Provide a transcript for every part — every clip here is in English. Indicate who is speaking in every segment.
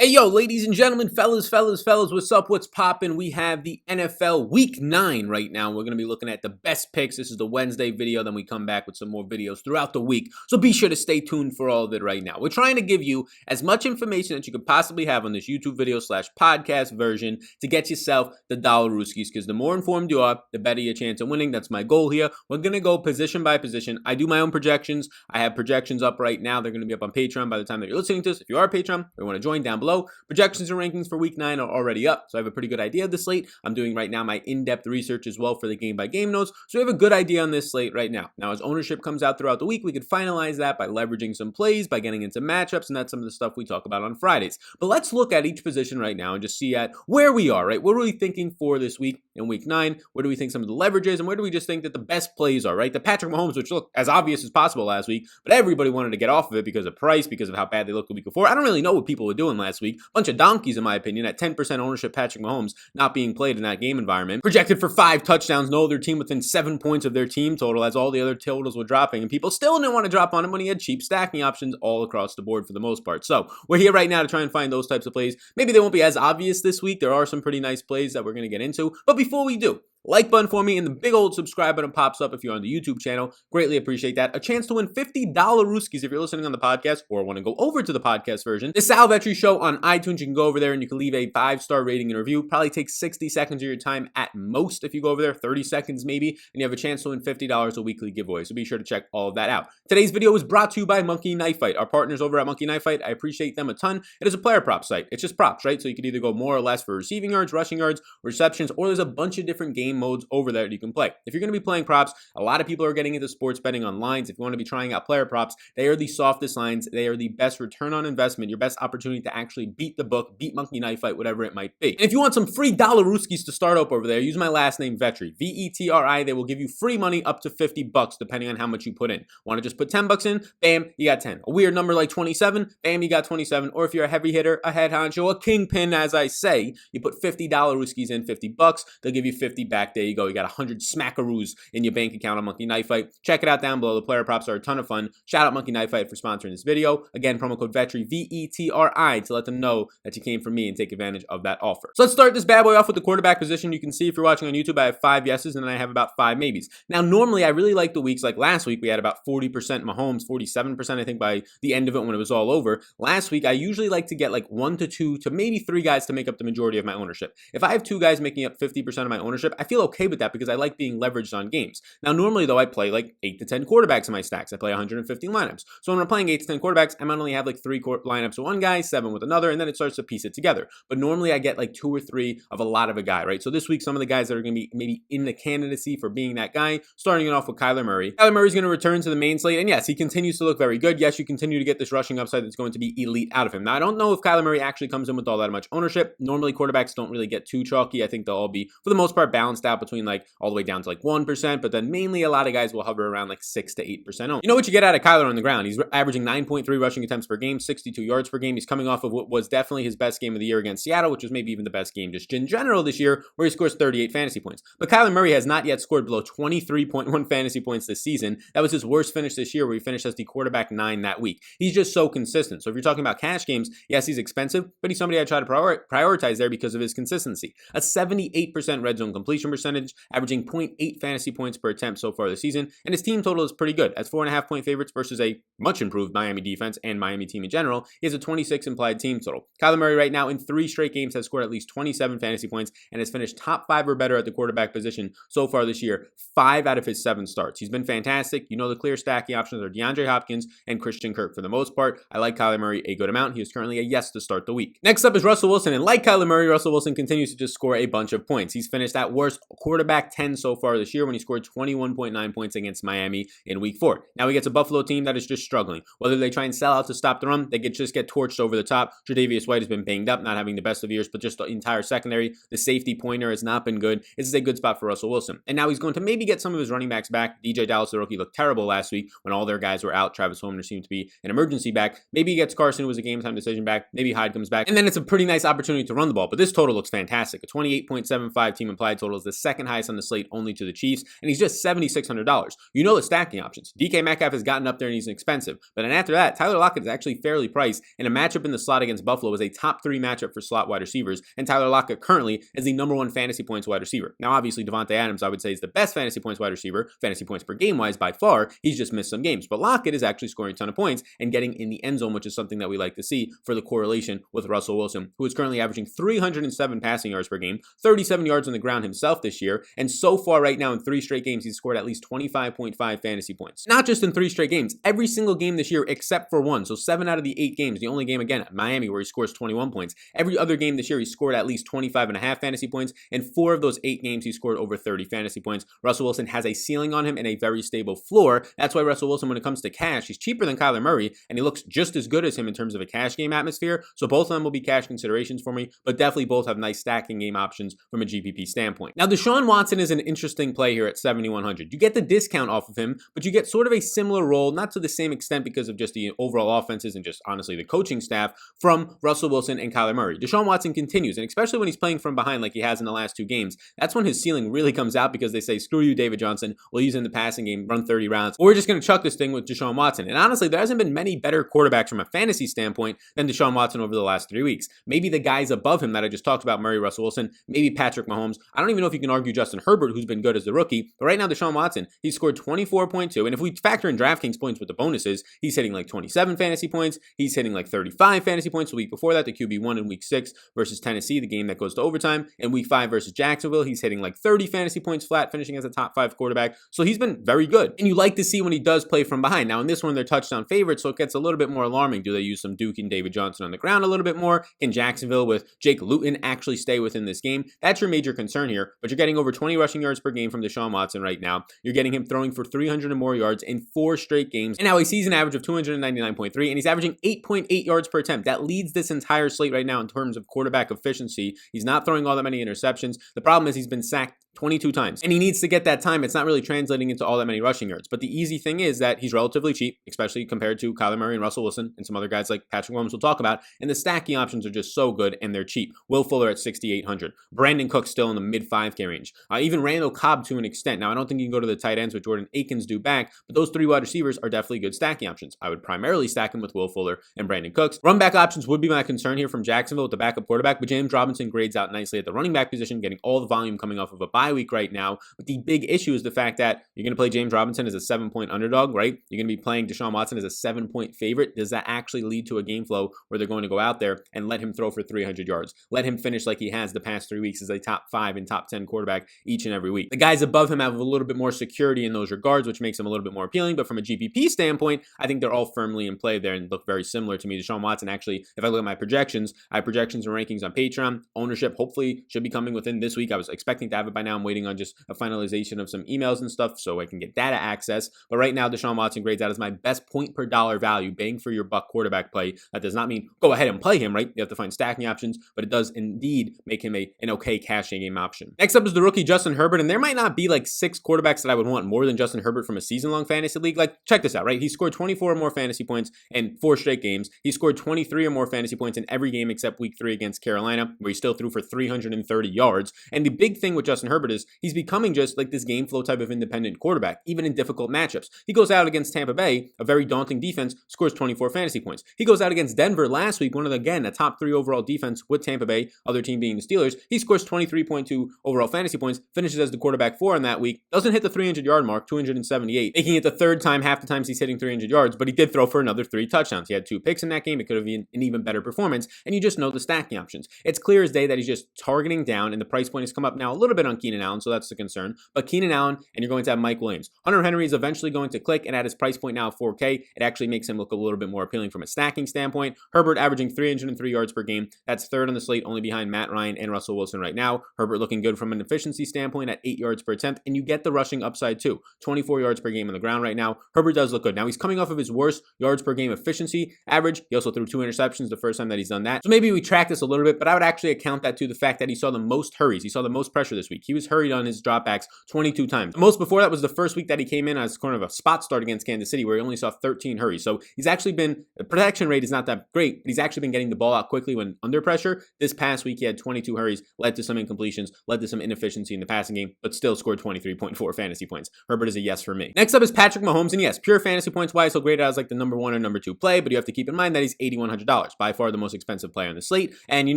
Speaker 1: Hey, yo, ladies and gentlemen, fellas, what's up? What's poppin'? We have the NFL Week 9 right now. We're going to be looking at the best picks. This is the Wednesday video. Then we come back with some more videos throughout the week. So be sure to stay tuned for all of it right now. We're trying to give you as much information that you could possibly have on this YouTube video / podcast version to get yourself the dollar rooskies, because the more informed you are, the better your chance of winning. That's my goal here. We're going to go position by position. I do my own projections. I have projections up right now. They're going to be up on Patreon by the time that you're listening to this. If you are a Patreon or you want to join, down below. Projections and rankings for week 9 are already up, so I have a pretty good idea of the slate. I'm doing right now my in-depth research as well for the game-by-game notes, so we have a good idea on this slate right now. Now, as ownership comes out throughout the week, we could finalize that by leveraging some plays, by getting into matchups, and that's some of the stuff we talk about on Fridays. But let's look at each position right now and just see at where we are, right? What are we thinking for this week in week 9? Where do we think some of the leverage is, and where do we just think that the best plays are, right? The Patrick Mahomes, which looked as obvious as possible last week, but everybody wanted to get off of it because of price, because of how bad they looked the week before. I don't really know what people were doing last week. Bunch of donkeys, in my opinion, at 10% ownership. Patrick Mahomes not being played in that game environment. Projected for 5 touchdowns, no other team within 7 points of their team total, as all the other totals were dropping, and people still didn't want to drop on him when he had cheap stacking options all across the board for the most part. So we're here right now to try and find those types of plays. Maybe they won't be as obvious this week. There are some pretty nice plays that we're going to get into, but before we do, like button for me, and the big old subscribe button pops up if you're on the YouTube channel. Greatly appreciate that. A chance to win $50 rooskies if you're listening on the podcast or want to go over to the podcast version. The Sal Vetri Show on iTunes. You can go over there and you can leave a 5-star rating and review. Probably takes 60 seconds of your time at most if you go over there, 30 seconds maybe, and you have a chance to win $50 a weekly giveaway. So be sure to check all of that out. Today's video is brought to you by Monkey Knife Fight. Our partners over at Monkey Knife Fight, I appreciate them a ton. It is a player prop site. It's just props, right? So you can either go more or less for receiving yards, rushing yards, receptions, or there's a bunch of different game modes over there you can play. If you're going to be playing props, a lot of people are getting into sports betting on lines. If you want to be trying out player props, they are the softest lines. They are the best return on investment, your best opportunity to actually beat the book, beat Monkey Knife Fight, whatever it might be. And if you want some free dollar rooskies to start up over there, use my last name, Vetri, Vetri. They will give you free money up to $50 depending on how much you put in. Want to just put $10 in? Bam, you got 10. A weird number like 27? Bam, you got 27. Or if you're a heavy hitter, a head honcho, a kingpin, as I say, you put $50 rooskies in, $50. They'll give you 50 back. There you go. You got 100 smackaroos in your bank account on Monkey Knife Fight. Check it out down below. The player props are a ton of fun. Shout out Monkey Knife Fight for sponsoring this video. Again, promo code Vetri, Vetri, to let them know that you came from me and take advantage of that offer. So let's start this bad boy off with the quarterback position. You can see if you're watching on YouTube, I have 5 yeses and then I have about 5 maybes. Now, normally I really like the weeks like last week. We had about 40% Mahomes, 47% I think by the end of it when it was all over. Last week, I usually like to get like 1 to 2 to maybe 3 guys to make up the majority of my ownership. If I have 2 guys making up 50% of my ownership, I feel okay with that because I like being leveraged on games. Now, normally though, I play like 8 to 10 quarterbacks in my stacks. I play 150 lineups. So when I'm playing 8 to 10 quarterbacks, I might only have like 3 lineups with one guy, 7 with another, and then it starts to piece it together. But normally I get like 2 or 3 of a lot of a guy, right? So this week, some of the guys that are going to be maybe in the candidacy for being that guy, starting it off with Kyler Murray. Kyler Murray's going to return to the main slate, and yes, he continues to look very good. Yes, you continue to get this rushing upside that's going to be elite out of him. Now, I don't know if Kyler Murray actually comes in with all that much ownership. Normally, quarterbacks don't really get too chalky. I think they'll all be, for the most part, balanced out between like all the way down to like 1%, but then mainly a lot of guys will hover around like 6 to 8% owned. You know what you get out of Kyler on the ground? He's averaging 9.3 rushing attempts per game, 62 yards per game. He's coming off of what was definitely his best game of the year against Seattle, which was maybe even the best game just in general this year, where he scores 38 fantasy points. But Kyler Murray has not yet scored below 23.1 fantasy points this season. That was his worst finish this year, where he finished as the quarterback 9 that week. He's just so consistent. So if you're talking about cash games, yes, he's expensive, but he's somebody I try to prioritize there because of his consistency. A 78% red zone completion percentage, averaging 0.8 fantasy points per attempt so far this season, and his team total is pretty good. As 4.5 point favorites versus a much improved Miami defense and Miami team in general, he has a 26 implied team total. Kyler Murray right now in 3 straight games has scored at least 27 fantasy points and has finished top 5 or better at the quarterback position so far this year, 5 out of his 7 starts. He's been fantastic. You know the clear stacking options are DeAndre Hopkins and Christian Kirk for the most part. I like Kyler Murray a good amount. He is currently a yes to start the week. Next up is Russell Wilson, and like Kyler Murray, Russell Wilson continues to just score a bunch of points. He's finished at worst quarterback 10 so far this year when he scored 21.9 points against Miami in week 4. Now he gets a Buffalo team that is just struggling. Whether they try and sell out to stop the run, they just get torched over the top. Tre'Davious White has been banged up, not having the best of years, but just the entire secondary. The safety pointer has not been good. This is a good spot for Russell Wilson. And now he's going to maybe get some of his running backs back. DJ Dallas, the rookie, looked terrible last week when all their guys were out. Travis Homer seemed to be an emergency back. Maybe he gets Carson, who was a game-time decision back. Maybe Hyde comes back. And then it's a pretty nice opportunity to run the ball. But this total looks fantastic. A 28.75 team implied total is the second highest on the slate, only to the Chiefs, and he's just $7,600. You know the stacking options. DK Metcalf has gotten up there and he's expensive, but then after that, Tyler Lockett is actually fairly priced, and a matchup in the slot against Buffalo is a top 3 matchup for slot wide receivers, and Tyler Lockett currently is the #1 fantasy points wide receiver. Now, obviously, Devonte Adams, I would say, is the best fantasy points wide receiver, fantasy points per game wise by far. He's just missed some games, but Lockett is actually scoring a ton of points and getting in the end zone, which is something that we like to see for the correlation with Russell Wilson, who is currently averaging 307 passing yards per game, 37 yards on the ground himself this year, and so far right now in 3 straight games, he's scored at least 25.5 fantasy points. Not just in 3 straight games, every single game this year except for one, so 7 out of the 8 games. The only game, again, at Miami, where he scores 21 points. Every other game this year, he scored at least 25.5 fantasy points, and 4 of those 8 games, he scored over 30 fantasy points. Russell Wilson has a ceiling on him and a very stable floor. That's why Russell Wilson, when it comes to cash, he's cheaper than Kyler Murray, and he looks just as good as him in terms of a cash game atmosphere, so both of them will be cash considerations for me, but definitely both have nice stacking game options from a GPP standpoint. Now, Deshaun Watson is an interesting play here at 7,100. You get the discount off of him, but you get sort of a similar role, not to the same extent because of just the overall offenses and just honestly the coaching staff, from Russell Wilson and Kyler Murray. Deshaun Watson continues, and especially when he's playing from behind like he has in the last 2 games, that's when his ceiling really comes out, because they say, screw you, David Johnson, we'll use in the passing game, run 30 rounds, or we're just going to chuck this thing with Deshaun Watson. And honestly, there hasn't been many better quarterbacks from a fantasy standpoint than Deshaun Watson over the last 3 weeks. Maybe the guys above him that I just talked about, Murray, Russell Wilson, maybe Patrick Mahomes. I don't even know if you can argue Justin Herbert, who's been good as the rookie, but right now Deshaun Watson, he scored 24.2, and if we factor in DraftKings points with the bonuses, he's hitting like 27 fantasy points, he's hitting like 35 fantasy points the week before that, the QB1 in week 6 versus Tennessee, the game that goes to overtime, and week 5 versus Jacksonville, he's hitting like 30 fantasy points flat, finishing as a top 5 quarterback, so he's been very good, and you like to see when he does play from behind. Now in this one, they're touchdown favorites, so it gets a little bit more alarming. Do they use some Duke and David Johnson on the ground a little bit more? Can Jacksonville with Jake Luton actually stay within this game? That's your major concern here, but you're getting over 20 rushing yards per game from Deshaun Watson right now. You're getting him throwing for 300 or more yards in 4 straight games, and now a season average of 299.3, and he's averaging 8.8 yards per attempt. That leads this entire slate right now in terms of quarterback efficiency. He's not throwing all that many interceptions. The problem is he's been sacked 22 times, and he needs to get that time. It's not really translating into all that many rushing yards, but the easy thing is that he's relatively cheap, especially compared to Kyler Murray and Russell Wilson and some other guys like Patrick Mahomes we'll talk about, and the stacking options are just so good, and they're cheap. Will Fuller at 6,800. Brandon Cook still in the mid 5K range. Even Randall Cobb to an extent. Now, I don't think you can go to the tight ends with Jordan Akins due back, but those 3 wide receivers are definitely good stacking options. I would primarily stack them with Will Fuller and Brandon Cooks. Run back options would be my concern here from Jacksonville with the backup quarterback, but James Robinson grades out nicely at the running back position, getting all the volume coming off of a bye week right now. But the big issue is the fact that you're going to play James Robinson as a 7-point underdog, right? You're going to be playing Deshaun Watson as a 7-point favorite. Does that actually lead to a game flow where they're going to go out there and let him throw for 300 yards? Let him finish like he has the past 3 weeks as a top 5 and top 10 quarterback each and every week. The guys above him have a little bit more security in those regards, which makes them a little bit more appealing. But from a GPP standpoint, I think they're all firmly in play there and look very similar to me. Deshaun Watson, actually, if I look at my projections, I have projections and rankings on Patreon. Ownership hopefully should be coming within this week. I was expecting to have it by now. I'm waiting on just a finalization of some emails and stuff so I can get data access. But right now, Deshaun Watson grades out as my best point per dollar value, bang for your buck quarterback play. That does not mean go ahead and play him, right? You have to find stacking options, but it does indeed make him an okay cashing game option. Next up is the rookie Justin Herbert, and there might not be like 6 quarterbacks that I would want more than Justin Herbert from a season-long fantasy league. Like, check this out, right? He scored 24 or more fantasy points in 4 straight games. He scored 23 or more fantasy points in every game except week 3 against Carolina, where he still threw for 330 yards. And the big thing with Justin Herbert is he's becoming just like this game flow type of independent quarterback, even in difficult matchups. He goes out against Tampa Bay, a very daunting defense, scores 24 fantasy points. He goes out against Denver last week, one of the, again, a top 3 overall defense with Tampa Bay, other team being the Steelers. He scores 23.2 overall fantasy points, finishes as the quarterback 4 on that week, doesn't hit the 300-yard mark, 278, making it the 3rd time half the times he's hitting 300 yards, but he did throw for another 3 touchdowns. He had 2 picks in that game. It could have been an even better performance, and you just know the stacking options. It's clear as day that he's just targeting down, and the price point has come up now a little bit on Keenan Allen, so that's the concern. But Keenan Allen, and you're going to have Mike Williams. Hunter Henry is eventually going to click, and at his price point now, 4K, it actually makes him look a little bit more appealing from a stacking standpoint. Herbert averaging 303 yards per game. That's 3rd on the slate, only behind Matt Ryan and Russell Wilson right now. Herbert looking good from an efficiency standpoint at 8 yards per attempt, and you get the rushing upside too. 24 yards per game on the ground right now. Herbert does look good. Now, he's coming off of his worst yards per game efficiency average. He also threw 2 interceptions the first time that he's done that. So maybe we track this a little bit, but I would actually account that to the fact that he saw the most hurries. He saw the most pressure this week. He was hurried on his dropbacks 22 times. The most before that was the first week that he came in as kind of a spot start against Kansas City, where he only saw 13 hurries. So he's actually been, the protection rate is not that great, but he's actually been getting the ball out quickly when under pressure. This past week, he had 22 hurries, led to some incompletions, led to some inefficiency in the passing game, but still scored 23.4 fantasy points. Herbert is a yes for me. Next up is Patrick Mahomes, and yes, pure fantasy points wise, he'll grade out as like the number 1 or number 2 play, but you have to keep in mind that he's $8,100, by far the most expensive player on the slate, and you're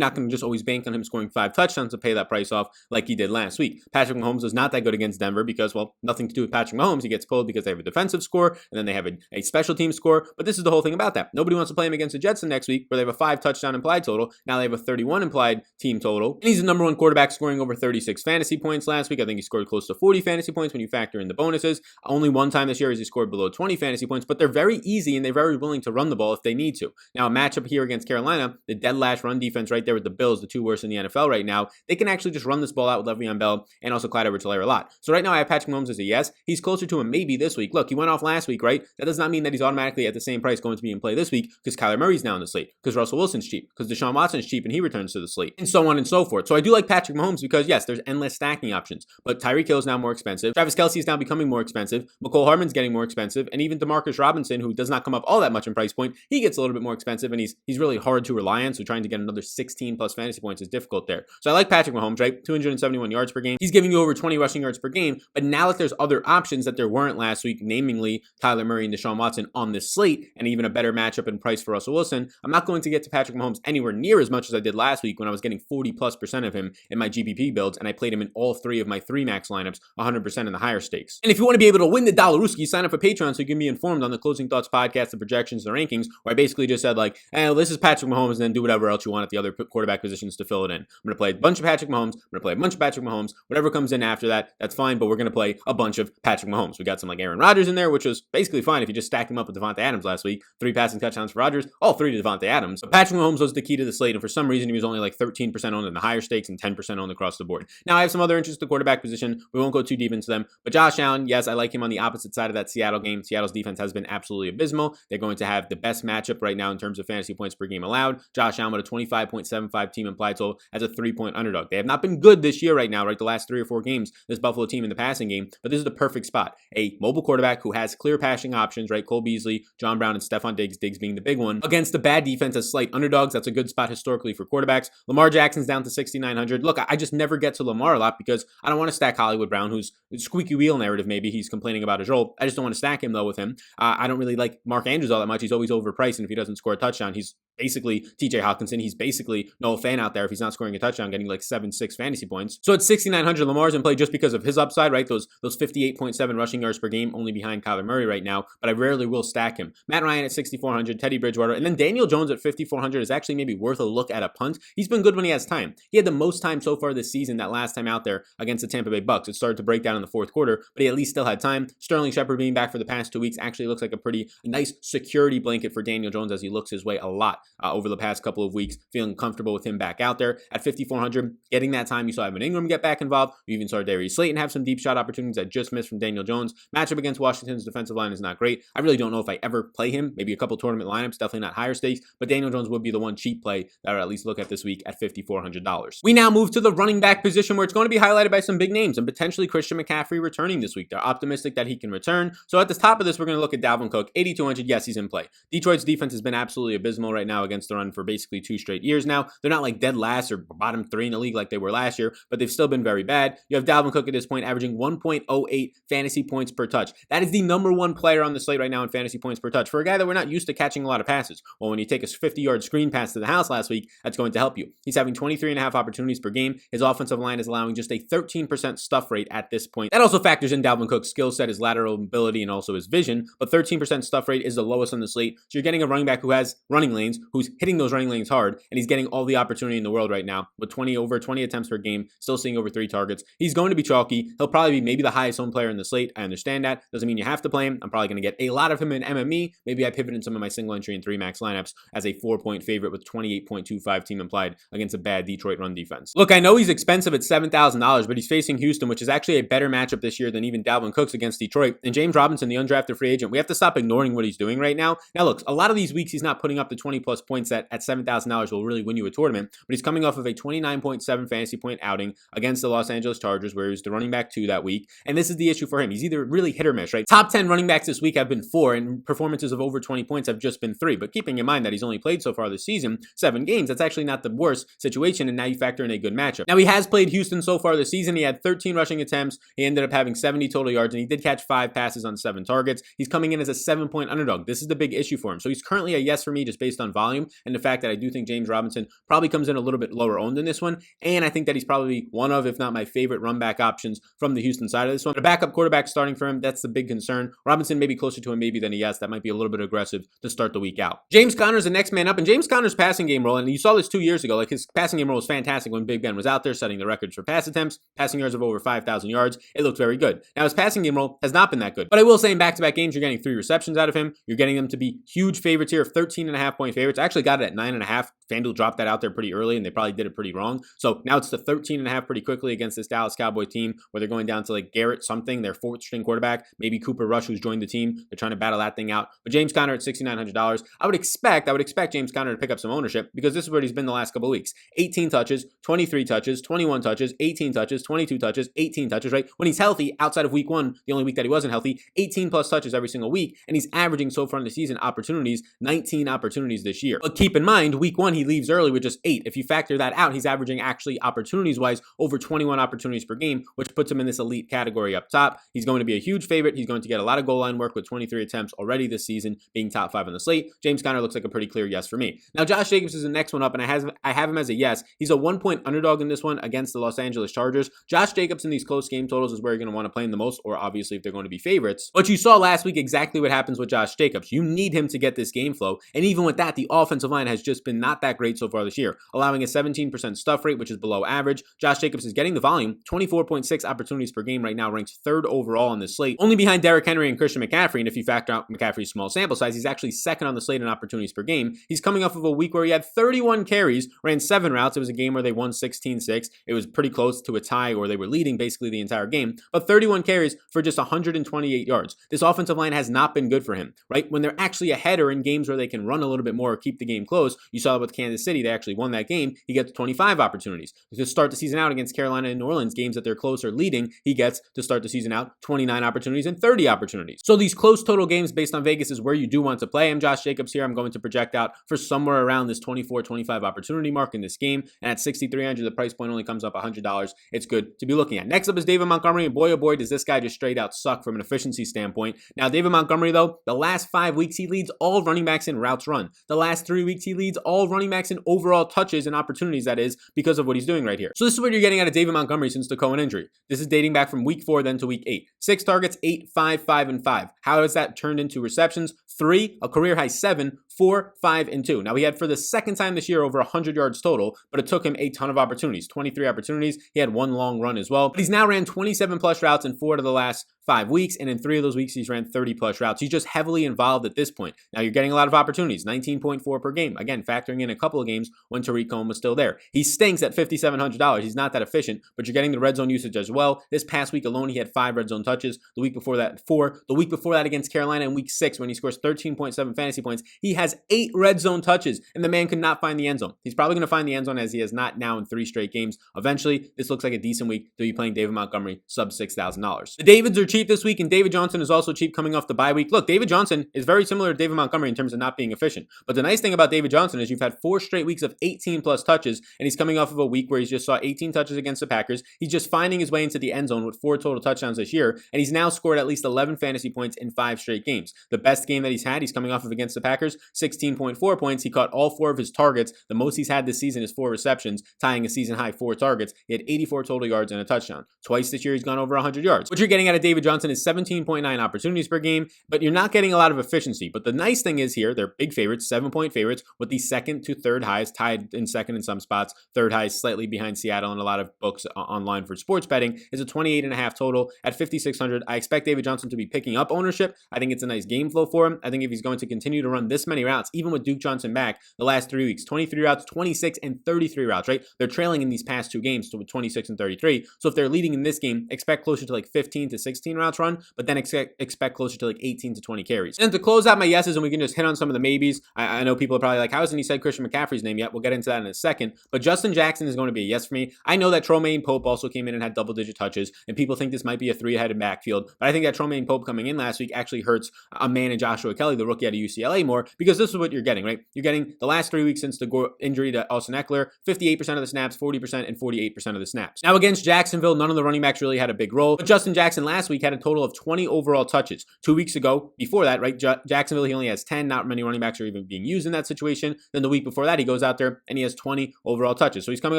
Speaker 1: not going to just always bank on him scoring 5 touchdowns to pay that price off like he did last week. Patrick Mahomes was not that good against Denver because, well, nothing to do with Patrick Mahomes. He gets pulled because they have a defensive score, and then they have a special team score, but this is the whole thing about that. Nobody wants to play him against the Jets next week, where they have a 5 touchdown implied total. Now they have a 31 implied team total, and he's the number 1 quarterback, scoring over 36 fantasy points last week. I think he scored close to 40 fantasy points when you factor in the bonuses. Only one time this year has he scored below 20 fantasy points, but they're very easy and they're very willing to run the ball if they need to. Now, a matchup here against Carolina, the dead last run defense right there with the Bills, the 2 worst in the NFL right now, they can actually just run this ball out with Le'Veon Bell and also Clyde Edwards-Helaire a lot. So right now I have Patrick Mahomes as a yes. He's closer to a maybe this week. Look, he went off last week, right? That does not mean that he's automatically at the same price going to be in play this week, because Kyler Murray's now in the slate, because Russell Wilson's cheap, because Deshaun Watson's cheap and he returns to the slate, and so on and so forth. So I do like Patrick Mahomes because, yes, there's endless stacking options, but Tyreek Hill is now more expensive. Travis Kelce is now becoming more expensive. Mecole Hardman's getting more expensive, and even DeMarcus Robinson, who does not come up all that much in price point, he gets a little bit more expensive, and he's really hard to rely on, so trying to get another 16 plus fantasy points is difficult there. So I like Patrick Mahomes, right? 271 yards per game. He's giving you over 20 rushing yards per game, but now that there's other options that there weren't last week, namely Kyler Murray and Deshaun Watson on this slate, and even a better matchup in price for Russell Wilson, I'm not going to get to Patrick Mahomes anywhere near as much as I did last week when I was getting 40+% of him in my GPP builds, and I played him in all 3 of my 3 max lineups, 100% in the higher stakes. And if you want to be able to win the Dollaruski, sign up for Patreon so you can be informed on the Closing Thoughts podcast, the projections, the rankings, where I basically just said like, well, this is Patrick Mahomes, and then do whatever else you want at the other quarterback positions to fill it in. I'm going to play a bunch of Patrick Mahomes. I'm going to play a bunch of Patrick Mahomes. Whatever comes in after that, that's fine, but we're going to play a bunch of Patrick Mahomes. We got some like Aaron Rodgers in there, which was basically fine if you just stacked him up with Devonte Adams last week. 3 passing touchdowns for Rodgers, all 3 to Devonte Adams. But Patrick Mahomes was the key to the slate, and for some reason he was only like 13% owned in the higher stakes and 10% owned across the board. Now I have some other interests at the quarterback position. We won't go too deep into them, but Josh Allen, yes, I like him on the opposite side of that Seattle game. Seattle's defense has been absolutely abysmal. They're going to have the best matchup right now in terms of fantasy points per game allowed. Josh Allen with a 25.75 team implied total as a 3-point underdog. They have not been good this year right now, right? The last 3 or 4 games, this Buffalo team in the passing game, but this is the perfect spot. A mobile quarterback who has clear passing options, right? Cole Beasley, John Brown, and Stephon Diggs being the big one, against the bad defense as slight underdogs. That's a good spot historically for quarterbacks. Lamar Jackson's down to 6,900. Look, I just never get to Lamar a lot because I don't want to stack Hollywood Brown, who's squeaky wheel narrative. Maybe he's complaining about his role. I just don't want to stack him though with him. I don't really like Mark Andrews all that much. He's always overpriced, and if he doesn't score a touchdown, he's basically TJ Hawkinson. He's basically Noah Fan out there if he's not scoring a touchdown, getting like 7-6 fantasy points. So at 6,900, Lamar's in play just because of his upside, right? Those 58.7 rushing yards per game, only behind Kyler Murray right now, but I rarely will stack him. Matt Ryan at 6,400, Teddy Bridgewater, and then Daniel Jones at 5,400 is actually maybe worth a look at a punt. He's been good when he has time. He had the most time so far this season that last time out there against the Tampa Bay Bucks. It started to break down in the 4th quarter, but he at least still had time. Sterling Shepard being back for the past 2 weeks actually looks like a pretty nice security blanket for Daniel Jones as he looks his way a lot over the past couple of weeks, feeling comfortable with him back out there at 5,400, getting that time. You saw Evan Ingram get back involved. You even saw Darius Slayton have some deep shot opportunities that just missed from Daniel Jones. Matchup against Washington's defensive line is not great. I really don't know if I ever play him. Maybe a couple tournament lineups, definitely not higher stakes, but Daniel Jones would be the one cheap play that I would at least look at this week at $5,400. We now move to the running back position, where it's going to be highlighted by some big names and potentially Christian McCaffrey returning this week. They're optimistic that he can return. So at the top of this, we're going to look at Dalvin Cook, 8,200. Yes, he's in play. Detroit's defense has been absolutely abysmal right now against the run for basically 2 straight years now. They're not like dead last or bottom 3 in the league like they were last year, but they've still been very bad. You have Dalvin Cook at this point averaging 1.08 fantasy points per touch. That is the number 1 player on the slate right now in fantasy points per touch for a guy that we're not used to catching a lot of passes. Well, when you take a 50-yard screen pass to the house last week, that's going to help you. He's having 23.5 opportunities per game. His offensive line is allowing just a 13% stuff rate at this point. That also factors in Dalvin Cook's skill set, his lateral mobility, and also his vision, but 13% stuff rate is the lowest on the slate. So you're getting a running back who has running lanes, who's hitting those running lanes hard, and he's getting all the opportunity in the world right now with over 20 attempts per game, still seeing over 3 targets. He's going to be chalky. He'll probably be maybe the highest owned player in the slate. I understand that. Doesn't mean you have to play him. I'm probably going to get a lot of him in MME. Maybe I pivot in some of my single entry and 3 max lineups as a 4-point favorite with 28.25 team implied against a bad Detroit run defense. Look, I know he's expensive at $7,000, but he's facing Houston, which is actually a better matchup this year than even Dalvin Cook's against Detroit. And James Robinson, the undrafted free agent, we have to stop ignoring what he's doing right now. Now, look, a lot of these weeks he's not putting up the 20+ plus points that at $7,000 will really win you a tournament. But he's coming off of a 29.7 fantasy point outing against the Los Angeles Chargers, where he was the running back 2 that week. And this is the issue for him. He's either really hit or miss, right? Top 10 running backs this week have been 4, and performances of over 20 points have just been 3. But keeping in mind that he's only played so far this season 7 games, that's actually not the worst situation. And now you factor in a good matchup. Now he has played Houston so far this season. He had 13 rushing attempts. He ended up having 70 total yards, and he did catch 5 passes on 7 targets. He's coming in as a 7-point underdog. This is the big issue for him. So he's currently a yes for me just based on volume and the fact that I do think James Robinson probably comes in a little bit lower owned than this one. And I think that he's probably one of, if not my favorite run back options from the Houston side of this one. But a backup quarterback starting for him, that's the big concern. Robinson may be closer to a maybe than a yes. That might be a little bit aggressive to start the week out. James Conner's the next man up, and James Conner's passing game role, and you saw this 2 years ago, like his passing game role was fantastic when Big Ben was out there setting the records for pass attempts, passing yards of over 5,000 yards. It looked very good. Now his passing game role has not been that good, but I will say in back-to-back games, you're getting 3 receptions out of him. You're getting them to be huge favorites here, 13.5-point favorites. I actually got it at 9.5. FanDuel dropped that out there pretty early, and they probably did it pretty wrong. So now it's to 13.5 pretty quickly against this Dallas Cowboy team, where they're going down to like Garrett something, their 4th-string quarterback, maybe Cooper Rush, who's joined the team. They're trying to battle that thing out. But James Conner at $6,900, I would expect James Conner to pick up some ownership, because this is where he's been the last couple of weeks. 18 touches, 23 touches, 21 touches, 18 touches, 22 touches, 18 touches, right? When he's healthy, outside of week 1, the only week that he wasn't healthy, 18 plus touches every single week, and he's averaging so far in the season opportunities, 19 opportunities this year. But keep in mind, week 1, he leaves early with just 8. If you factor that out, he's averaging actually opportunities-wise over 21 opportunities per game, which puts him in this elite category up top. He's going to be a huge favorite. He's going to get a lot of goal line work with 23 attempts already this season, being top 5 on the slate. James Conner looks like a pretty clear yes for me. Now, Josh Jacobs is the next one up, and I have him as a yes. He's a 1-point underdog in this one against the Los Angeles Chargers. Josh Jacobs in these close game totals is where you're going to want to play him the most, or obviously if they're going to be favorites. But you saw last week exactly what happens with Josh Jacobs. You need him to get this game flow, and even with that, the offensive line has just been not that great so far this year, allowing a 17% stuff rate, which is below average. Josh Jacobs is getting the volume, 24.6 opportunities per game right now, ranks 3rd overall on this slate, only behind Derrick Henry and Christian McCaffrey. And if you factor out McCaffrey's small sample size, he's actually 2nd on the slate in opportunities per game. He's coming off of a week where he had 31 carries, ran 7 routes. It was a game where they won 16-6. It was pretty close to a tie, or they were leading basically the entire game, but 31 carries for just 128 yards. This offensive line has not been good for him, right? When they're actually ahead or in games where they can run a little bit more or keep the game close, you saw it with Kansas City. They actually won that game. He gets 25 opportunities. To start the season out against Carolina and New Orleans, games that they're close or leading, he gets to start the season out 29 opportunities and 30 opportunities. So these close total games based on Vegas is where you do want to play him. Josh Jacobs here, I'm going to project out for somewhere around this 24-25 opportunity mark in this game. And at $6,300, the price point only comes up $100. It's good to be looking at. Next up is David Montgomery, and boy, oh boy, does this guy just straight out suck from an efficiency standpoint. Now, David Montgomery, though, the last 5 weeks, he leads all running backs in routes run. The last 3 weeks, he leads all running backs in overall touches and opportunities, that is, because of what he's doing right here. So this is what you're getting out of David Montgomery since the Cohen injury. This is dating back from week 4 then to week 8. 6 targets, 8, 5, 5, and 5. How has that turned into receptions? 3, a career high 7, 4, 5, and 2. Now, he had for the second time this year over 100 yards total, but it took him a ton of opportunities, 23 opportunities. He had 1 long run as well. But he's now ran 27 plus routes in 4 of the last 5 weeks, and in 3 of those weeks, he's ran 30 plus routes. He's just heavily involved at this point. Now, you're getting a lot of opportunities, 19.4 per game. Again, factoring in a couple of games when Tariq Cohen was still there. He stinks at $5,700. He's not that efficient, but you're getting the red zone usage as well. This past week alone, he had 5 red zone touches. The week before that, 4. The week before that against Carolina in week 6, when he scores 13.7 fantasy points, he has 8 red zone touches, and the man could not find the end zone. He's probably going to find the end zone, as he has not now in 3 straight games. Eventually, this looks like a decent week to be playing David Montgomery sub $6,000. The Davids are cheap this week, and David Johnson is also cheap coming off the bye week. Look, David Johnson is very similar to David Montgomery in terms of not being efficient. But the nice thing about David Johnson is you've had 4 straight weeks of 18 plus touches, and he's coming off of a week where he's just saw 18 touches against the Packers. He's just finding his way into the end zone with 4 total touchdowns this year, and he's now scored at least 11 fantasy points in 5 straight games. The best game that he's had, he's coming off of against the Packers, 16.4 points. He caught all 4 of his targets. The most he's had this season is 4 receptions, tying a season high 4 targets. He had 84 total yards and a touchdown. Twice this year, he's gone over 100 yards. What you're getting out of David Johnson is 17.9 opportunities per game, but you're not getting a lot of efficiency. But the nice thing is here, they're big favorites, 7-point favorites, with the 2nd to 3rd highs, tied in 2nd in some spots. 3rd highs slightly behind Seattle, and a lot of books online for sports betting is a 28.5 total at $5,600. I expect David Johnson to be picking up ownership. I think it's a nice game flow for him. I think if he's going to continue to run this many routes, even with Duke Johnson back the last 3 weeks, 23 routes, 26 and 33 routes, right? They're trailing in these past 2 games to 26 and 33. So if they're leading in this game, expect closer to like 15 to 16 15 routes run, but then expect closer to like 18 to 20 carries. And to close out my yeses, and we can just hit on some of the maybes, I know people are probably like, how hasn't he said Christian McCaffrey's name yet? We'll get into that in a second, but Justin Jackson is going to be a yes for me. I know that Tromaine Pope also came in and had double-digit touches, and people think this might be a three-headed backfield, but I think that Tromaine Pope coming in last week actually hurts a man in Joshua Kelly, the rookie out of UCLA, more, because this is what you're getting, right? You're getting the last 3 weeks since the injury to Austin Eckler, 58% of the snaps, 40%, and 48% of the snaps. Now against Jacksonville, none of the running backs really had a big role, but Justin Jackson last week had a total of 20 overall touches. 2 weeks ago, before that, right, Jacksonville, he only has 10, not many running backs are even being used in that situation. Then the week before that, he goes out there and he has 20 overall touches. So he's coming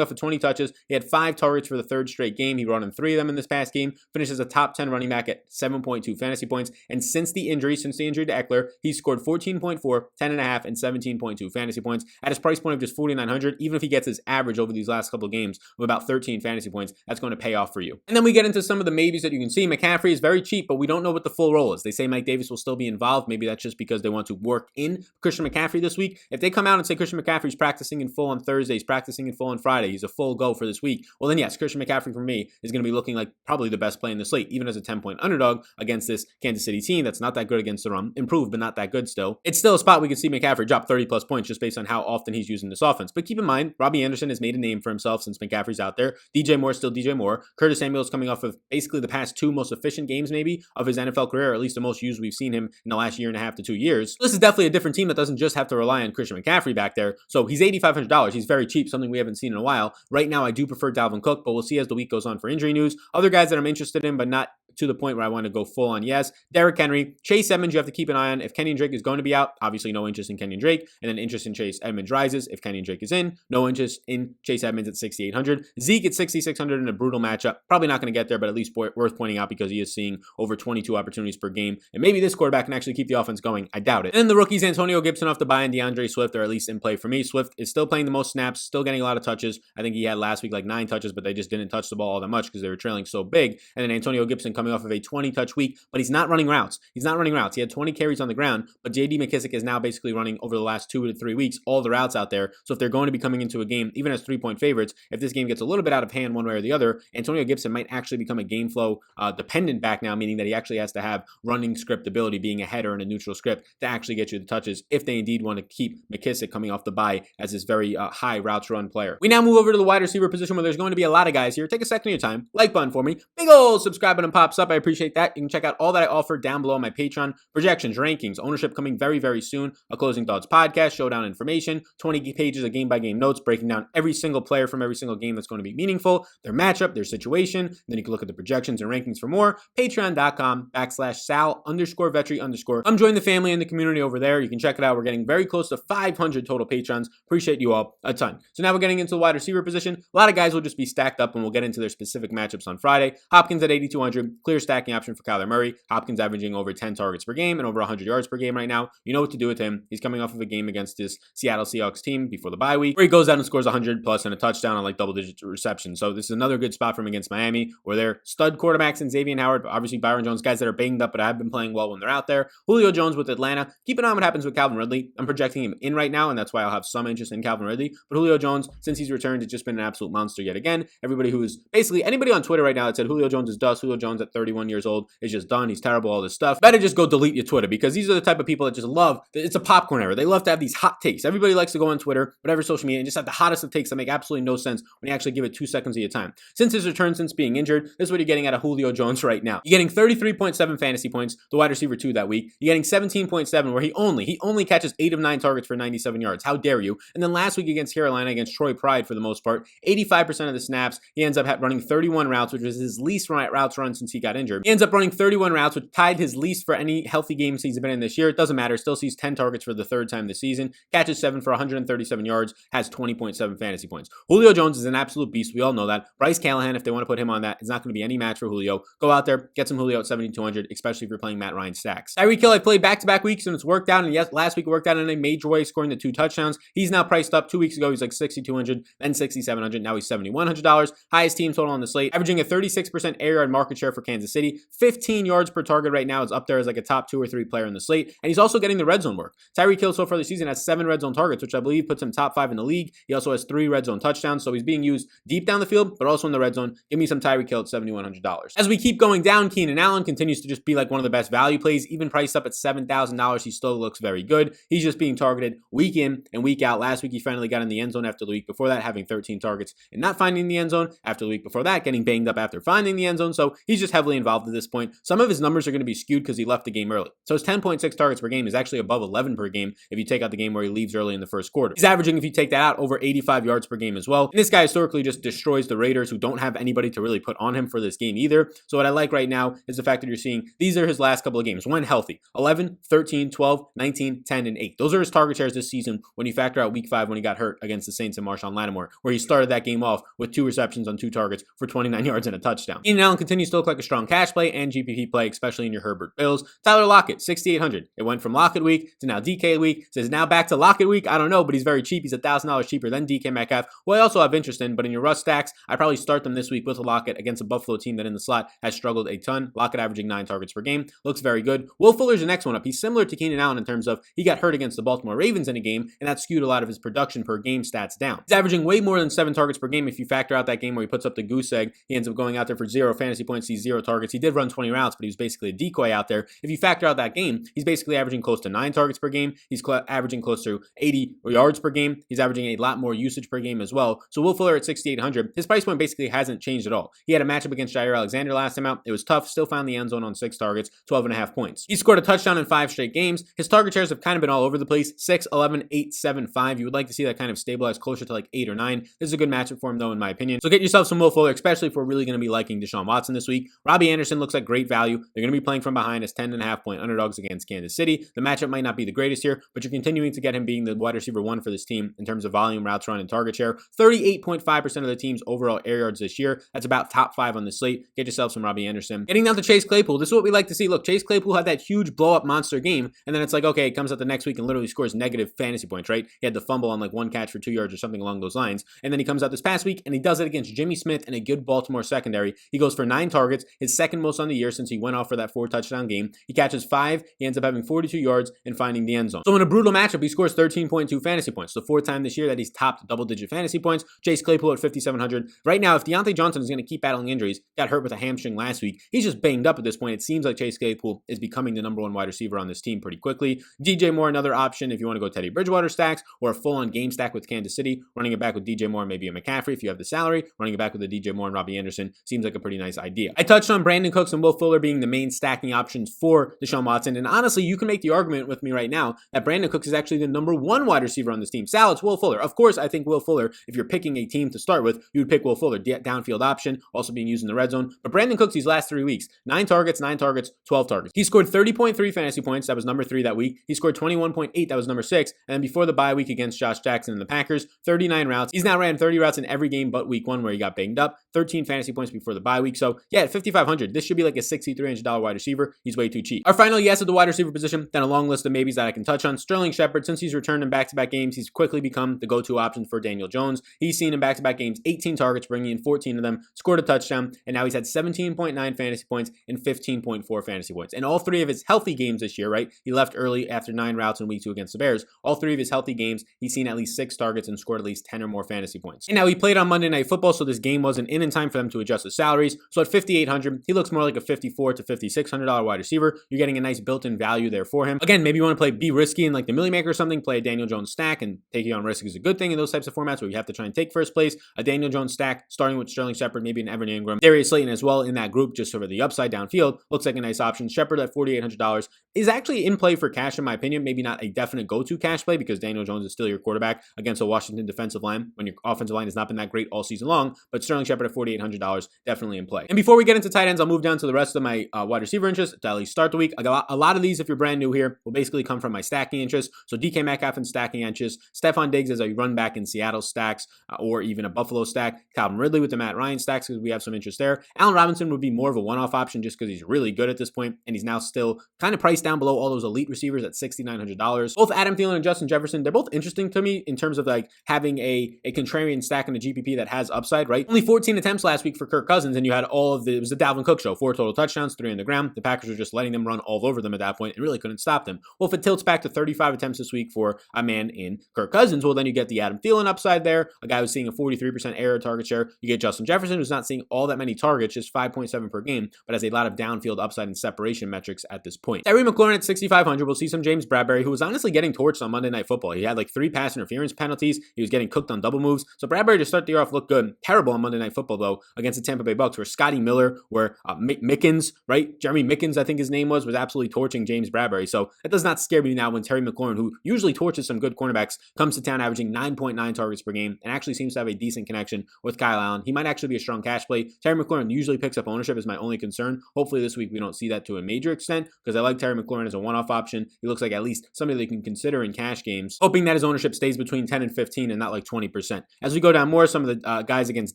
Speaker 1: off of 20 touches. He had 5 targets for the third straight game. He brought in 3 of them in this past game, finishes a top 10 running back at 7.2 fantasy points. And since the injury to Eckler, he's scored 14.4, 10.5, and 17.2 fantasy points at his price point of just 4,900. Even if he gets his average over these last couple of games of about 13 fantasy points, that's going to pay off for you. And then we get into some of the maybes that you can see. McCaffrey is very cheap, but we don't know what the full role is. They say Mike Davis will still be involved. Maybe that's just because they want to work in Christian McCaffrey this week. If they come out and say Christian McCaffrey's practicing in full on Thursday, he's practicing in full on Friday, he's a full go for this week, well then yes, Christian McCaffrey for me is going to be looking like probably the best play in the slate, even as a 10-point underdog against this Kansas City team that's not that good against the run. Improved, but not that good still. It's still a spot we could see McCaffrey drop 30 plus points just based on how often he's using this offense. But keep in mind, Robbie Anderson has made a name for himself since McCaffrey's out there. DJ Moore is still DJ Moore. Curtis Samuel's coming off of basically the past 2 most efficient games maybe of his NFL career, or at least the most used we've seen him in the last 1.5 to 2 years. This is definitely a different team that doesn't just have to rely on Christian McCaffrey back there. So he's $8,500. He's very cheap, something we haven't seen in a while. Right now, I do prefer Dalvin Cook, but we'll see as the week goes on for injury news. Other guys that I'm interested in, but not to the point where I want to go full on yes. Derrick Henry, Chase Edmonds, you have to keep an eye on. If Kenyon Drake is going to be out, obviously no interest in Kenyon Drake, and then interest in Chase Edmonds rises. If Kenyon Drake is in, no interest in Chase Edmonds at 6,800. Zeke at 6,600 in a brutal matchup. Probably not going to get there, but at least worth pointing out because he is seeing over 22 opportunities per game. And maybe this quarterback can actually keep the offense going. I doubt it. And then the rookies, Antonio Gibson off the bye and DeAndre Swift are at least in play for me. Swift is still playing the most snaps, still getting a lot of touches. I think he had last week like 9 touches, but they just didn't touch the ball all that much because they were trailing so big. And then Antonio Gibson coming off of a 20-touch week, but he's not running routes. He's not running routes. He had 20 carries on the ground, but J.D. McKissic is now basically running over the last 2 to 3 weeks all the routes out there. So if they're going to be coming into a game, even as 3-point favorites, if this game gets a little bit out of hand one way or the other, Antonio Gibson might actually become a game flow dependent back now, meaning that he actually has to have running script ability, being a header in a neutral script to actually get you the touches if they indeed want to keep McKissic coming off the bye as this very high routes run player. We now move over to the wide receiver position where there's going to be a lot of guys here. Take a second of your time, like button for me, big old subscribe button pops up. I appreciate that. You can check out all that I offer down below on my Patreon. Projections, rankings, ownership coming very, very soon. A Closing Thoughts podcast, showdown information, 20 pages of game-by-game notes breaking down every single player from every single game that's going to be meaningful, their matchup, their situation. Then you can look at the projections and rankings for more. Patreon.com/Sal_Vetri_. Come join the family and the community over there. You can check it out. We're getting very close to 500 total patrons. Appreciate you all a ton. So now we're getting into the wide receiver position. A lot of guys will just be stacked up and we'll get into their specific matchups on Friday. Hopkins at 8,200, clear stacking option for Kyler Murray. Hopkins averaging over 10 targets per game and over 100 yards per game right now. You know what to do with him. He's coming off of a game against this Seattle Seahawks team before the bye week where he goes out and scores 100 plus and a touchdown on like double-digit reception. So this is another good spot for him against Miami where they're stud quarterbacks in Xavier Howard, obviously Byron Jones, guys that are banged up but have been playing well when they're out there. Julio Jones with Atlanta. Keep an eye on what happens with Calvin Ridley. I'm projecting him in right now, and that's why I'll have some interest in Calvin Ridley. But Julio Jones, since he's returned, has just been an absolute monster yet again. Everybody who is basically anybody on Twitter right now that said Julio Jones is dust, Julio Jones at 31 years old is just done. He's terrible, all this stuff. Better just go delete your Twitter because these are the type of people that just love, it's a popcorn era. They love to have these hot takes. Everybody likes to go on Twitter, whatever social media, and just have the hottest of takes that make absolutely no sense when you actually give it 2 seconds of your time. Since his return, since being injured, this is what you're getting out of Julio Jones right now. You're getting 33.7 fantasy points, the wide receiver 2 that week. You're getting 17.7 where he only catches 8 of 9 targets for 97 yards. How dare you? And then last week against Carolina, against Troy Pride for the most part, 85% of the snaps, he ends up running 31 routes, which was his least routes run since he got injured. He ends up running 31 routes, which tied his least for any healthy games he's been in this year. It doesn't matter. Still sees 10 targets for the 3rd time this season, catches 7 for 137 yards, has 20.7 fantasy points. Julio Jones is an absolute beast. We all know that. Bryce Callahan, if they want to put him on that, is not going to be any match for Julio. Go out there, get some Julio at 7,200, especially if you're playing Matt Ryan stacks. Tyreek Hill, I played back-to-back weeks and it's worked out. And yes, last week it worked out in a major way, scoring the 2 touchdowns. He's now priced up. 2 weeks ago, he's like 6,200, then 6,700. Now he's $7,100. Highest team total on the slate, averaging a 36% air yard market share for Kansas City. 15 yards per target right now is up there as like a top 2 or 3 player in the slate. And he's also getting the red zone work. Tyreek Hill so far this season has 7 red zone targets, which I believe puts him top 5 in the league. He also has 3 red zone touchdowns. So he's being used deep down the field, but also in the red zone. Give me some Tyreek Hill at $7,100. As we keep going down, Keenan Allen continues to just be like one of the best value plays. Even priced up at $7,000, he still looks very good. He's just being targeted week in and week out. Last week, he finally got in the end zone after the week before that, having 13 targets and not finding the end zone. After the week before that, getting banged up after finding the end zone. So he's just heavily involved at this point. Some of his numbers are going to be skewed because he left the game early. So his 10.6 targets per game is actually above 11 per game if you take out the game where he leaves early in the first quarter. He's averaging, if you take that out, over 85 yards per game as well. And this guy historically just destroys the Raiders, who don't have anybody to really put on him for this game either. So what I like right now is the fact that you're seeing these are his last couple of games when healthy: 11, 13, 12, 19, 10, and 8. Those are his target shares this season when you factor out week 5 when he got hurt against the Saints and Marshawn Lattimore, where he started that game off with 2 receptions on 2 targets for 29 yards and a touchdown. Keenan Allen continues to look like a strong cash play and GPP play, especially in your Herbert Bills. Tyler Lockett, $6,800. It went from Lockett week to now DK week. Says now back to Lockett week. I don't know, but he's very cheap. He's $1,000 cheaper than DK Metcalf, who I also have interest in, but in your Russ stacks, I probably start them this week with a Lockett against a Buffalo team that in the slot has struggled a ton. Lockett averaging 9 targets per game. Looks very good. Will Fuller's the next one up. He's similar to Keenan Allen in terms of he got hurt against the Baltimore Ravens in a game, and that skewed a lot of his production per game stats down. He's averaging way more than 7 targets per game. If you factor out that game where he puts up the goose egg, he ends up going out there for 0 fantasy points, sees 0 targets. He did run 20 routes, but he was basically a decoy out there. If you factor out that game, he's basically averaging close to 9 targets per game. He's averaging close to 80 yards per game. He's averaging a lot more usage per game as well. So Will Fuller at $6,800, his price point basically hasn't changed at all. He had a matchup against Jair Alexander last time out. It was tough, still found the end zone on 6 targets, 12.5 points. He scored a touchdown in 5 straight games. His target shares have kind of been all over the place: 6, 11, 8, 7, 5. You would like to see that kind of stabilize closer to like 8 or 9. This is a good matchup for him though, in my opinion. So get yourself some Will Fuller, especially if we're really going to be liking Deshaun Watson this week. Robbie Anderson looks like great value. They're going to be playing from behind as 10.5 point underdogs against Kansas City. The matchup might not be the greatest here, but you're continuing to get him being the wide receiver 1 for this team in terms of volume, routes run, and target share. 38.5% of the team's overall air yards this year. That's about top 5 on the slate. Get yourself some Robbie Anderson. Getting down to Chase Claypool. This is what we like to see. Look, Chase Claypool had that huge blow up monster game, and then it's like, okay, it comes out the next week and literally scores negative fantasy points, right? He had the fumble on like 1 catch for 2 yards or something along those lines. And then he comes out this past week and he does it against Jimmy Smith and a good Baltimore secondary. He goes for 9 targets, his second most on the year since he went off for that 4 touchdown game. He catches 5. He ends up having 42 yards and finding the end zone. So in a brutal matchup, he scores 13.2 fantasy points. The 4th time this year that he's topped double-digit fantasy points. Chase Claypool at $5,700. Right now, if Deontay Johnson is going to keep battling injuries, got hurt with a hamstring last week, he's just banged up at this point. It seems like Chase Claypool is becoming the number 1 wide receiver on this team pretty quickly. DJ Moore, another option if you want to go Teddy Bridgewater stacks or a full-on game stack with Kansas City. Running it back with DJ Moore, maybe a McCaffrey if you have the salary. Running it back with the DJ Moore and Robbie Anderson seems like a pretty nice idea. I touched on Brandon Cooks and Will Fuller being the main stacking options for Deshaun Watson, and honestly, you can make the argument with me right now that Brandon Cooks is actually the number 1 wide receiver on this team. Sal, it's Will Fuller. Of course, I think Will Fuller, if you're picking a team to start with, you would pick Will Fuller, downfield option, also being used in the red zone. But Brandon Cooks, these last 3 weeks, 9 targets, 12 targets. He scored 30.3 fantasy points. That was number 3 that week. He scored 21.8. That was number 6. And then before the bye week against Josh Jackson and the Packers, 39 routes. He's now ran 30 routes in every game but week 1 where he got banged up. 13 fantasy points before the bye week. So yeah, at $5,500, this should be like a $6,300 wide receiver. He's way too cheap. Our final yes at the wide receiver position, then a long list of maybes that I can touch on. Sterling Shepard, since he's returned in back-to-back games, he's quickly become the go-to option for Daniel Jones. He's seen in back-to-back games 18 targets, bringing in 14 of them, scored a touchdown, and now he's had 17.9 fantasy points and 15.4 fantasy points. And all 3 of his healthy games this year, right? He left early after 9 routes in week 2 against the Bears. All 3 of his healthy games, he's seen at least 6 targets and scored at least 10 or more fantasy points. And now he played on Monday Night Football, so this game wasn't in time for them to adjust his salaries. So at $5,800, he looks more like a $5,400 to $5,600 wide receiver. You're getting a nice built-in value there for him. Again, maybe you want to be risky in like the Millie Maker or something, play a Daniel Jones stack, and taking on risk is a good thing in those types of formats where you have to try and take first place. A Daniel Jones stack, starting with Sterling Shepard, maybe an Evan Ingram, Darius Slayton as well in that group, just over the upside downfield, looks like a nice option. Shepard at $4,800 is actually in play for cash, in my opinion. Maybe not a definite go-to cash play because Daniel Jones is still your quarterback against a Washington defensive line when your offensive line has not been that great all season long, but Sterling Shepard at $4,800 definitely in play. And before we get into tight ends, I'll move down to the rest of my wide receiver interests to at least start the week. I got a lot of these, if you're brand new here, will basically come from my stacking interests. So DK Metcalf and stacking interests, Stephon Diggs as a run back in Seattle stacks, or even a Buffalo stack, Calvin Ridley with the Matt Ryan stacks because we have some interest there. Allen Robinson would be more of a one-off option just because he's really good at this point, and he's now still kind of priced down below all those elite receivers at $6,900. Both Adam Thielen and Justin Jefferson, they're both interesting to me in terms of like having a contrarian stack in the GPP that has upside, right? Only 14 attempts last week for Kirk Cousins, and you had it was a Dalvin Cook show. 4 total touchdowns, 3 on the ground. The Packers were just letting them run all over them at that point and really couldn't stop them. Well, if it tilts back to 35 attempts this week for a man in Kirk Cousins, well, then you get the Adam Thielen upside there, a guy who's seeing a 43% air target share. You get Justin Jefferson, who's not seeing all that many targets, just 5.7 per game, but has a lot of downfield upside and separation metrics at this point. Terry McLaurin at 6,500. We'll see some James Bradberry, who was honestly getting torched on Monday Night Football. He had like 3 pass interference penalties. He was getting cooked on double moves. So Bradberry to start the year off looked good. Terrible on Monday Night Football, though, against the Tampa Bay Bucks, where Scotty Miller, where Mickens, right? Jeremy Mickens, I think his name was absolutely torching James Bradberry. So it does not scare me now when Terry McLaurin, who usually torches some good cornerbacks, comes to town averaging 9.9 targets per game and actually seems to have a decent connection with Kyle Allen. He might actually be a strong cash play. Terry McLaurin usually picks up ownership is my only concern. Hopefully this week we don't see that to a major extent because I like Terry McLaurin as a one-off option. He looks like at least somebody they can consider in cash games, hoping that his ownership stays between 10 and 15 and not like 20%. As we go down more, some of the guys against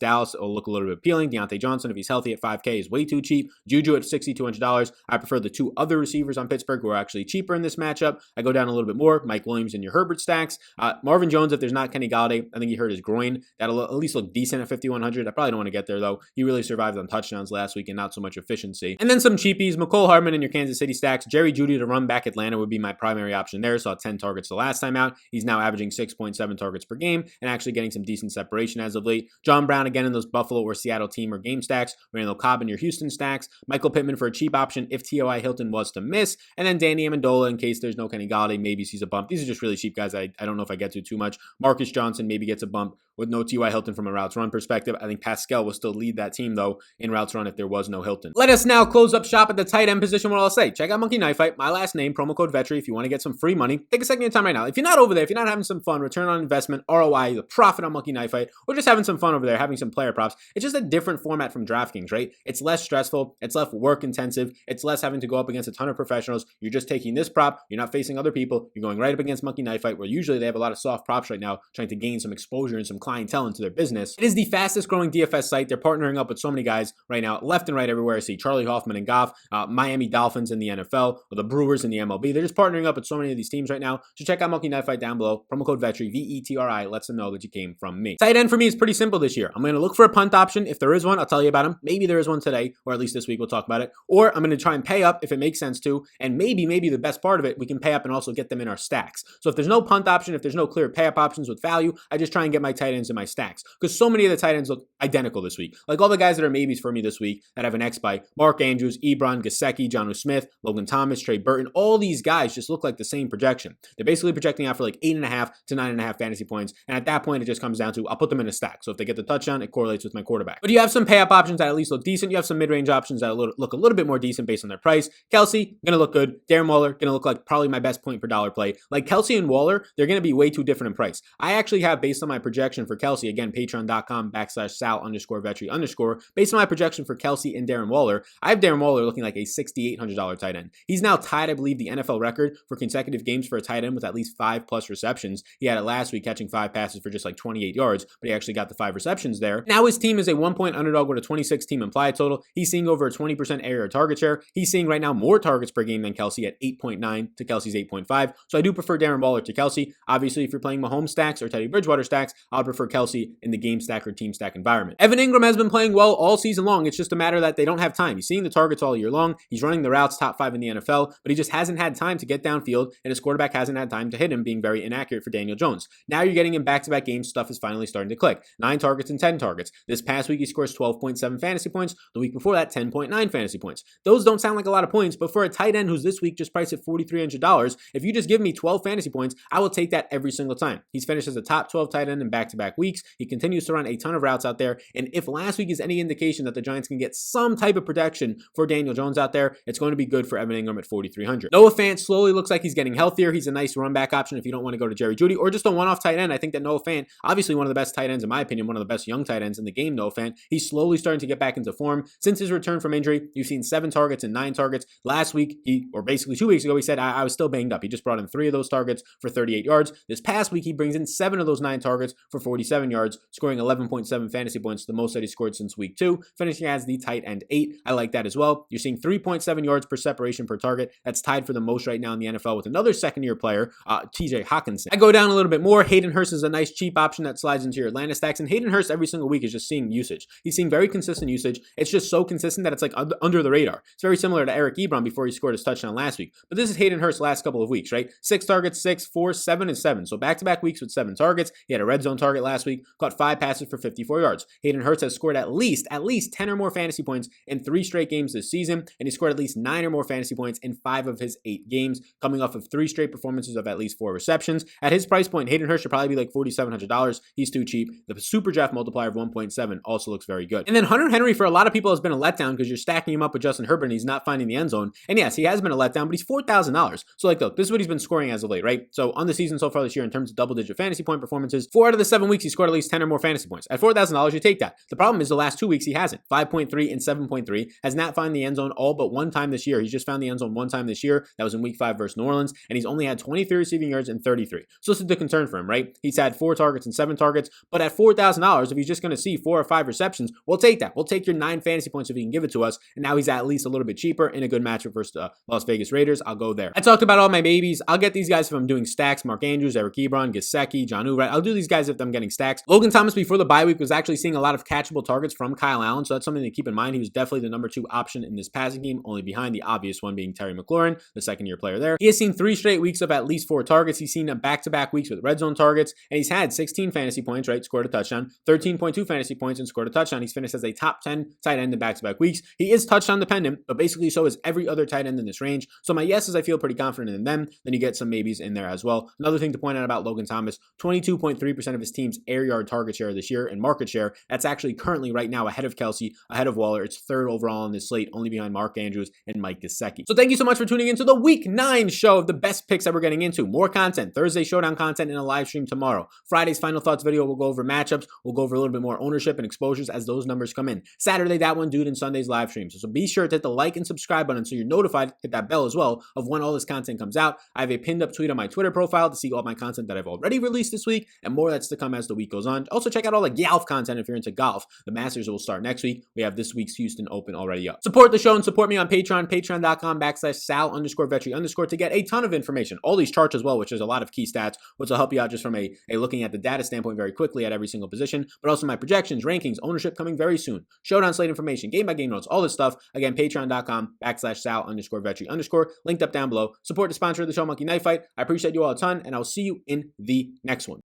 Speaker 1: Dallas will look a little bit appealing. Deontay Johnson, if he's healthy at 5K, is way too cheap. Juju at $6,200. I prefer the 2 other receivers on Pittsburgh who are actually cheaper in this matchup. I go down a little bit more. Mike Williams in your Herbert stacks. Marvin Jones, if there's not Kenny Galladay, I think he hurt his groin. That'll at least look decent at 5,100. I probably don't want to get there though. He really survived on touchdowns last week and not so much efficiency. And then some cheapies. Mecole Hardman in your Kansas City stacks. Jerry Jeudy to run back Atlanta would be my primary option there. Saw 10 targets the last time out. He's now averaging 6.7 targets per game and actually getting some decent separation as of late. John Brown again in those Buffalo or Seattle team or game stacks. Randall Cobb in your Houston stacks. Michael Pittman for a cheap option if T.O.I. Hilton was to miss. And then Danny Amendola in case there's no Kenny Galladay. Maybe sees a bump. These are just really cheap guys I don't know if I get to too much. Marcus Johnson maybe gets a bump with no T.Y. Hilton from a routes run perspective. I think Pascal will still lead that team though in routes run if there was no Hilton. Let us now close up shop at the tight end position. What I'll say, check out Monkey Knife Fight, my last name, promo code Vetri if you want to get some free money. Take a second of your time right now. If you're not over there, if you're not having some fun, return on investment, ROI, the profit on Monkey Knife Fight, or just having some fun over there, having some player props, it's just a different format from DraftKings, right? It's less stressful, it's less work intensive, it's less having to go up against a ton of professionals. You're just taking this prop, you're not facing other people, you're going right up against Monkey Knife Fight, where usually they have a lot of soft props right now, trying to gain some exposure and some clientele into their business. It is the fastest growing DFS site. They're partnering up with so many guys right now, left and right everywhere. I see Charlie Hoffman and Goff, Miami Dolphins in the NFL, or the Brewers in the MLB. They're just partnering up with so many of these teams right now. So check out Monkey Knife Fight down below. Promo code Vetri, VETRI, lets them know that you came from me. Tight end for me is pretty simple this year. I'm going to look for a punt option. If there is one, I'll tell you about him. Maybe there is one today, or at least this week we'll talk about it. Or I'm going to try and pay up if it makes sense to. And maybe the best part of it, we can pay up and also get them in our stacks. So if there's no punt option, if there's no clear pay up options with value, I just try and get my tight ends in my stacks. Because so many of the tight ends look identical this week. Like all the guys that are maybes for me this week that have an X by Mark Andrews, Ebron, Gesicki, Jonnu Smith, Logan Thomas, Trey Burton, all these guys just look like the same projection. They're basically projecting out for like 8.5 to 9.5 fantasy points. And at that point, it just comes down to, I'll put them in a stack. So if they get the touchdown, it correlates with my quarterback. But you have some pay up options that at least look decent. You have some mid-range options that look a little bit more decent based on their price. Kelsey, gonna look good. Darren Waller, gonna look like probably my best point per dollar play. Like Kelsey and Waller, they're gonna be way too different in price. I actually have, based on my projection for Kelsey, again, patreon.com/Sal_Vetri_, based on my projection for Kelsey and Darren Waller, I have Darren Waller looking like a $6,800 tight end. He's now tied, I believe, the NFL record for consecutive games for a tight end with at least 5+ receptions. He had it last week, catching 5 passes for just like 28 yards, but he actually got the 5 receptions there. Now his team is a 1-point underdog with a 26 team implied total. He's seeing over a 20% area target share. He's seeing right now more targets per game than Kelsey at 8.9 to Kelsey's 8.5. So I do prefer Darren Waller to Kelsey. Obviously, if you're playing Mahomes stacks or Teddy Bridgewater stacks, I'll prefer Kelsey in the game stack or team stack environment. Evan Ingram has been playing well all season long. It's just a matter that they don't have time. He's seeing the targets all year long. He's running the routes, top 5 in the NFL, but he just hasn't had time to get downfield, and his quarterback hasn't had time to hit him, being very inaccurate for Daniel Jones. Now you're getting him back-to-back games. Stuff is finally starting to click. 9 targets and 10 targets. This past week, he scores 12.7 fantasy points. The week before that, 10.9 fantasy points. Those don't sound like a lot of points, but for a tight end who's this week just priced at $4,300, if you just give me 12 fantasy points, I will take that every single time. He's finished as a top 12 tight end in back-to-back weeks. He continues to run a ton of routes out there, and if last week is any indication that the Giants can get some type of protection for Daniel Jones out there, it's going to be good for Evan Ingram at $4,300. Noah Fant slowly looks like he's getting healthier. He's a nice run back option if you don't want to go to Jerry Jeudy or just a one-off tight end. I think that Noah Fant, obviously one of the best tight ends in my opinion, one of the best young tight ends in the game, Noah Fant. He's slowly starting to get back into form. Since his return from injury, you've seen 7 targets and 9 targets. Last week, or basically 2 weeks ago, he said, I was still banged up. He just brought in 3 of those targets for 38 yards. This past week, he brings in 7 of those 9 targets for 47 yards, scoring 11.7 fantasy points, the most that he scored since week 2, finishing as the tight end 8. I like that as well. You're seeing 3.7 yards per separation per target. That's tied for the most right now in the NFL with another second-year player, TJ Hawkinson. I go down a little bit more. Hayden Hurst is a nice cheap option that slides into your Atlanta stacks, and Hayden Hurst every single week is just seeing usage. He's seeing very consistent usage. It's just so consistent that it's like under the radar. It's very similar to Eric Ebron before he scored his touchdown last week. But this is Hayden Hurst's last couple of weeks, right? 6 targets, 6, 4, 7, and 7. So back-to-back weeks with 7 targets. He had a red zone target last week, caught 5 passes for 54 yards. Hayden Hurst has scored at least 10 or more fantasy points in 3 straight games this season, and he scored at least 9 or more fantasy points in 5 of his 8 games, coming off of 3 straight performances of at least 4 receptions. At his price point, Hayden Hurst should probably be like $4,700. He's too cheap. The super draft multiplier of 1.7 also looks very good. And then Hunter Henry for a lot of people has been a letdown because you're stacking him up with Justin Herbert and he's not finding the end zone. And yes, he has been a letdown, but he's $4,000. So like, look, this is what he's been scoring as of late, right? So on the season so far this year in terms of double-digit fantasy point performances, 4 out of the 7 weeks he scored at least 10 or more fantasy points. At $4,000, you take that. The problem is the last 2 weeks he hasn't. 5.3 and 7.3, has not found the end zone all but one time this year. He's just found the end zone one time this year. That was in week 5 versus New Orleans, and he's only had 23 receiving yards and 33. So this is the concern for him, right? He's had 4 targets and 7 targets, but at $4,000, if he's just going to see 4 or 5 receptions, we'll take that. We'll take your 9 fantasy points if he can give it to us, and now he's at least a little bit cheaper in a good matchup versus the Las Vegas Raiders. I'll go there. I talked about all my babies. I'll get these guys if I'm doing stacks. Mark Andrews, Eric Ebron, Gesicki, Jonnu, right? I'll do these guys if I'm getting stacks. Logan Thomas before the bye week was actually seeing a lot of catchable targets from Kyle Allen, so that's something to keep in mind. He was definitely the number 2 option in this passing game, only behind the obvious one being Terry McLaurin, the second-year player there. He has seen 3 straight weeks of at least 4 targets. He's seen back-to-back weeks with red zone targets, and he's had 16 fantasy points, right? Scored a touchdown, 13.2 fantasy points and scored a touchdown. He's finished as a top 10 tight end in back-to-back weeks. He is touchdown dependent, but basically so is every other tight end in this range. So my yeses, I feel pretty confident in them. Then you get some maybes in there as well. Another thing to point out about Logan Thomas, 22.3% of his team's air yard target share this year and market share. That's actually currently right now ahead of Kelsey, ahead of Waller. It's 3rd overall on this slate, only behind Mark Andrews and Mike Gesicki. So thank you so much for tuning into the Week 9 show of the best picks that we're getting into. More content, Thursday showdown content, and a live stream tomorrow. Friday's final thoughts video, we'll go over matchups. We'll go over a little bit more ownership and exposures as those numbers come in. Saturday, that one, dude, and Sunday's live stream. So be sure to hit the like and subscribe button so you're notified, hit that bell as well, of when all this content comes out. I have a pinned up tweet on my Twitter profile to see all my content that I've already released this week, and more that's to come as the week goes on. Also, check out all the golf content if you're into golf. The Masters will start next week. We have this week's Houston Open already up. Support the show and support me on Patreon, patreon.com/Sal_Vetri_ to get a ton of information. All these charts as well, which is a lot of key stats, which will help you out just from a looking at the data standpoint very quickly at every single position, but also my projections, rankings, ownership coming very soon. Showdown slate information, game by game notes, all this stuff. Again, patreon.com/Sal_Vetri_. Linked up down below. Support the sponsor of the show, Monkey Knife Fight. I appreciate you all a ton, and I'll see you in the next one.